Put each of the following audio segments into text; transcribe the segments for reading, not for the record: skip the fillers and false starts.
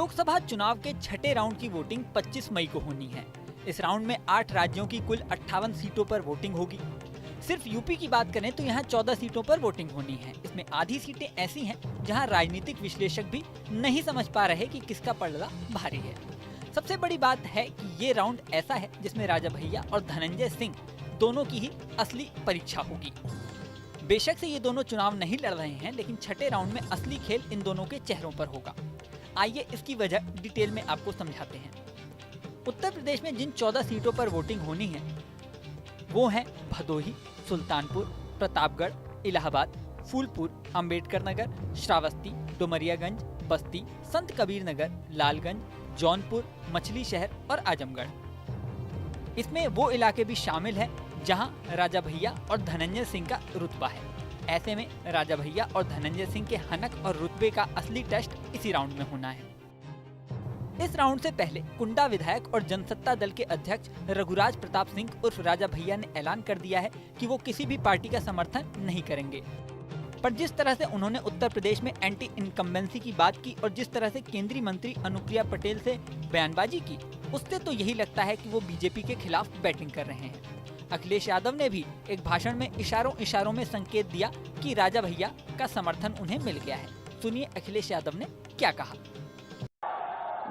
लोकसभा चुनाव के छठे राउंड की वोटिंग 25 मई को होनी है। इस राउंड में 8 राज्यों की कुल 58 सीटों पर वोटिंग होगी। सिर्फ यूपी की बात करें तो यहाँ 14 सीटों पर वोटिंग होनी है। इसमें आधी सीटें ऐसी हैं जहाँ राजनीतिक विश्लेषक भी नहीं समझ पा रहे कि किसका पलड़ा भारी है। सबसे बड़ी बात है कि ये राउंड ऐसा है जिसमें राजा भैया और धनंजय सिंह दोनों की ही असली परीक्षा होगी। बेशक से ये दोनों चुनाव नहीं लड़ रहे हैं, लेकिन छठे राउंड में असली खेल इन दोनों के चेहरों पर होगा। आइए इसकी वजह डिटेल में आपको समझाते हैं। उत्तर प्रदेश में जिन 14 सीटों पर वोटिंग होनी है वो हैं भदोही, सुल्तानपुर, प्रतापगढ़, इलाहाबाद, फूलपुर, अंबेडकर नगर, श्रावस्ती, डुमरियागंज, बस्ती, संत कबीर नगर, लालगंज, जौनपुर, मछली शहर और आजमगढ़। इसमें वो इलाके भी शामिल हैं जहां राजा भैया और धनंजय सिंह का रुतबा है। ऐसे में राजा भैया और धनंजय सिंह के हनक और रुतबे का असली टेस्ट इसी राउंड में होना है। इस राउंड से पहले कुंडा विधायक और जनसत्ता दल के अध्यक्ष रघुराज प्रताप सिंह उर्फ राजा भैया ने ऐलान कर दिया है कि वो किसी भी पार्टी का समर्थन नहीं करेंगे। पर जिस तरह से उन्होंने उत्तर प्रदेश में एंटी इनकम्बेंसी की बात की और जिस तरह से केंद्रीय मंत्री अनुप्रिया पटेल से बयानबाजी की, उससे तो यही लगता है कि वो बीजेपी के खिलाफ बैटिंग कर रहे हैं। अखिलेश यादव ने भी एक भाषण में इशारों में संकेत दिया कि राजा भैया का समर्थन उन्हें मिल गया है। सुनिए अखिलेश यादव ने क्या कहा।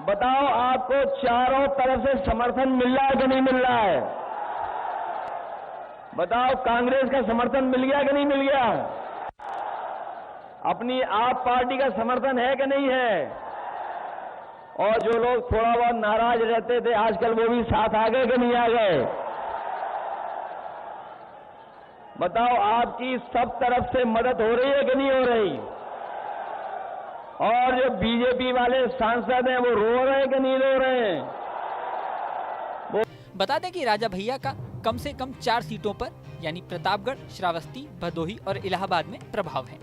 बताओ, आपको चारों तरफ से समर्थन मिल रहा है कि नहीं मिल रहा है? बताओ, कांग्रेस का समर्थन मिल गया कि नहीं मिल गया? अपनी आप पार्टी का समर्थन है कि नहीं है? और जो लोग थोड़ा बहुत नाराज रहते थे, आजकल वो भी साथ आ गए कि नहीं आ गए? बताओ, आपकी सब तरफ से मदद हो रही है कि नहीं हो रही? और जो बीजेपी वाले सांसद हैं वो रो रहे हैं कि नहीं रो रहे हैं? बता दें कि राजा भैया का कम से कम 4 सीटों पर यानी प्रतापगढ़, श्रावस्ती, भदोही और इलाहाबाद में प्रभाव है।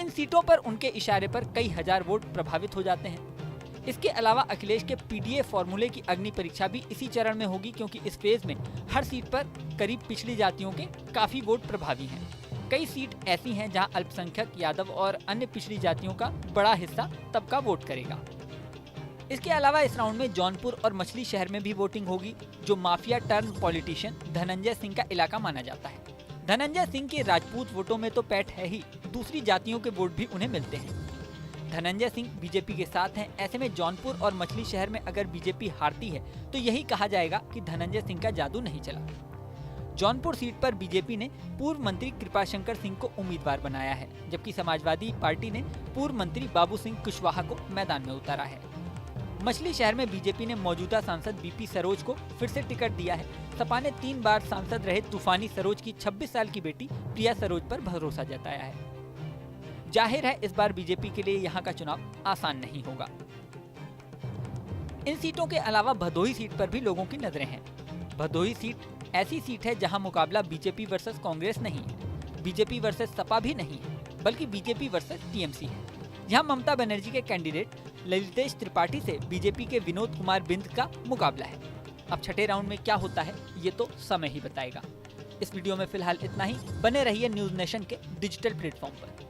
इन सीटों पर उनके इशारे पर कई हजार वोट प्रभावित हो जाते हैं। इसके अलावा अखिलेश के पीडीए फॉर्मूले की अग्नि परीक्षा भी इसी चरण में होगी, क्योंकि इस फेज में हर सीट पर करीब पिछड़ी जातियों के काफी वोट प्रभावी हैं। कई सीट ऐसी हैं जहां अल्पसंख्यक, यादव और अन्य पिछड़ी जातियों का बड़ा हिस्सा तबका वोट करेगा। इसके अलावा इस राउंड में जौनपुर और मछली शहर में भी वोटिंग होगी, जो mafia turn politician Dhananjay Singh का इलाका माना जाता है। धनंजय सिंह के राजपूत वोटों में तो पैठ है ही, दूसरी जातियों के वोट भी उन्हें मिलते हैं। धनंजय सिंह बीजेपी के साथ हैं। ऐसे में जौनपुर और मछली शहर में अगर बीजेपी हारती है तो यही कहा जाएगा कि धनंजय सिंह का जादू नहीं चला। जौनपुर सीट पर बीजेपी ने पूर्व मंत्री कृपाशंकर सिंह को उम्मीदवार बनाया है, जबकि समाजवादी पार्टी ने पूर्व मंत्री बाबू सिंह कुशवाहा को मैदान में उतारा है। मछली शहर में बीजेपी ने मौजूदा सांसद बीपी सरोज को फिर से टिकट दिया है। सपा ने 3 बार सांसद रहे तूफानी सरोज की 26 साल की बेटी प्रिया सरोज पर भरोसा जताया है। जाहिर है इस बार बीजेपी के लिए यहाँ का चुनाव आसान नहीं होगा। इन सीटों के अलावा भदोही सीट पर भी लोगों की नजरें हैं। भदोही सीट ऐसी सीट है जहां मुकाबला बीजेपी वर्सेस कांग्रेस नहीं है, बीजेपी वर्सेस सपा भी नहीं है, बल्कि बीजेपी वर्सेस टीएमसी है। यहां ममता बनर्जी के कैंडिडेट ललितेश त्रिपाठी से बीजेपी के विनोद कुमार बिंद का मुकाबला है। अब छठे राउंड में क्या होता है ये तो समय ही बताएगा। इस वीडियो में फिलहाल इतना ही। बने रहिए न्यूज नेशन के डिजिटल प्लेटफॉर्म पर।